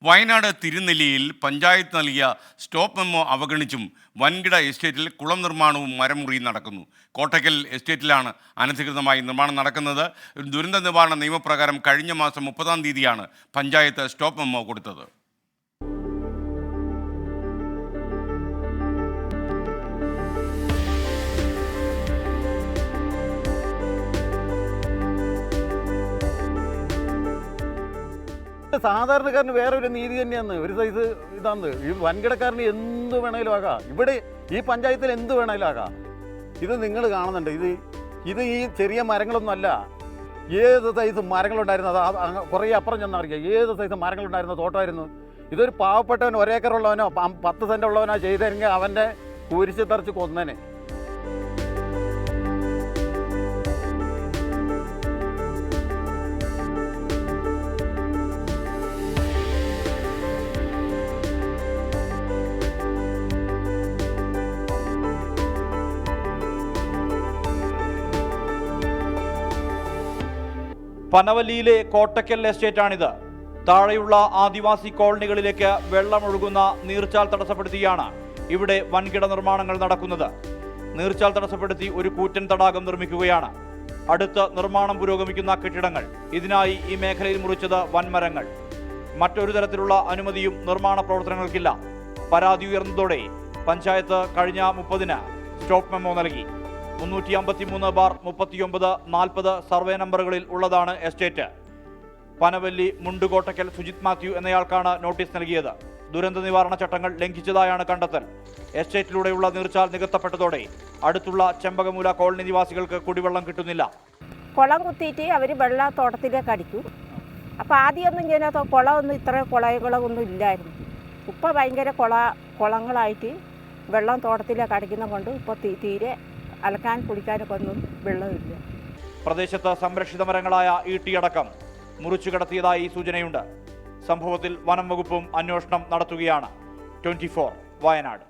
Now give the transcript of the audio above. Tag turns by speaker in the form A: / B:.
A: വയനാട് തിരുനെല്ലിയിൽ പഞ്ചായത്ത് നൽകിയ stop memo അവഗണിച്ചും വൻകിട എസ്റ്റേറ്റിൽ കുളം നിർമ്മാണവും മരമുറിയും നടക്കുന്നു. കോട്ടയ്ക്കൽ എസ്റ്റേറ്റിലാണ് അനധികൃതമായി നിർമ്മാണം നടക്കുന്നത്. ദുരന്ത നിവാരണ നിയമപ്രകാരം കഴിഞ്ഞ മാസം 30-ാം തീയതിയാണ് പഞ്ചായത്ത് സ്റ്റോപ്പ് മെമ്മോ കൊടുത്തത്.
B: സാധാരണക്കാരന് വേറെ ഒരു നീതി തന്നെയാണ്. ഒരു സൈസ് ഇതാണ്. ഈ വൻകിടക്കാരന് എന്ത് വേണേലും ആകാം. ഇവിടെ ഈ പഞ്ചായത്തിൽ എന്ത് വേണേലും ആകാം. ഇത് നിങ്ങൾ കാണുന്നുണ്ട്. ഇത് ഈ ചെറിയ മരങ്ങളൊന്നും അല്ല. ഏത് സൈസ് മരങ്ങളുണ്ടായിരുന്നത് കുറേ അപ്പുറം ചെന്നറിയാം. ഏത് സൈസ് മരങ്ങളുണ്ടായിരുന്ന തോട്ടമായിരുന്നു. ഇതൊരു പാവപ്പെട്ടവൻ ഒരേക്കറുള്ളവനോ 10 സെൻറ്റ് ഉള്ളവനോ ചെയ്തെങ്കിൽ അവൻ്റെ കുരിശ് തറച്ച് കൊന്നേനെ.
C: പനവല്ലിയിലെ കോട്ടയ്ക്കൽ എസ്റ്റേറ്റാണിത്. താഴെയുള്ള ആദിവാസി കോളനികളിലേക്ക് വെള്ളമൊഴുകുന്ന നീർച്ചാൽ തടസ്സപ്പെടുത്തിയാണ് ഇവിടെ വൻകിട നിർമ്മാണങ്ങൾ നടക്കുന്നത്. നീർച്ചാൽ തടസ്സപ്പെടുത്തി ഒരു കൂറ്റൻ തടാകം നിർമ്മിക്കുകയാണ്. അടുത്ത് നിർമ്മാണം പുരോഗമിക്കുന്ന കെട്ടിടങ്ങൾ. ഇതിനായി ഈ മേഖലയിൽ മുറിച്ചത് വൻമരങ്ങൾ. മറ്റൊരു തരത്തിലുള്ള അനുമതിയും നിർമ്മാണ പ്രവർത്തനങ്ങൾക്കില്ല. പരാതി ഉയർന്നതോടെ പഞ്ചായത്ത് കഴിഞ്ഞ 30-ന് സ്റ്റോപ്പ് മെമ്മോ നൽകി. 353/39-40 സർവേ നമ്പറുകളിൽ ഉള്ളതാണ് എസ്റ്റേറ്റ്. പനവല്ലി മുണ്ടുകോട്ടയ്ക്കൽ സുജിത് മാത്യു എന്നയാൾക്കാണ് നോട്ടീസ് നൽകിയത്. ദുരന്ത നിവാരണ ചട്ടങ്ങൾ ലംഘിച്ചതായാണ് കണ്ടെത്തൽ. എസ്റ്റേറ്റിലൂടെയുള്ള നീർച്ചാൽ നികത്തപ്പെട്ടതോടെ അടുത്തുള്ള ചെമ്പകമൂല കോളനി നിവാസികൾക്ക് കുടിവെള്ളം കിട്ടുന്നില്ല.
D: കുളം കുത്തിയിട്ട് അവർ വെള്ളത്തോട്ടത്തിലേക്ക് അടിക്കും. അപ്പോൾ ആദ്യമൊന്നും ഇങ്ങനെ കുളമൊന്നും ഇത്ര കുളങ്ങളൊന്നും ഇല്ലായിരുന്നു. ഇപ്പോൾ ഭയങ്കര കുളങ്ങളായിട്ട് വെള്ളം തോട്ടത്തിലേക്ക് അടിക്കുന്നത് കൊണ്ട് ഇപ്പോൾ തീരെ അലക്കാൻ കുടിക്കാനൊക്കെ ഒന്നും വെള്ളമില്ല.
C: പ്രദേശത്ത് സംരക്ഷിത മരങ്ങളായ ഈട്ടിയടക്കം മുറിച്ചു കടത്തിയതായി സൂചനയുണ്ട്. സംഭവത്തിൽ വനം വകുപ്പും അന്വേഷണം നടത്തുകയാണ്. 24 വയനാട്.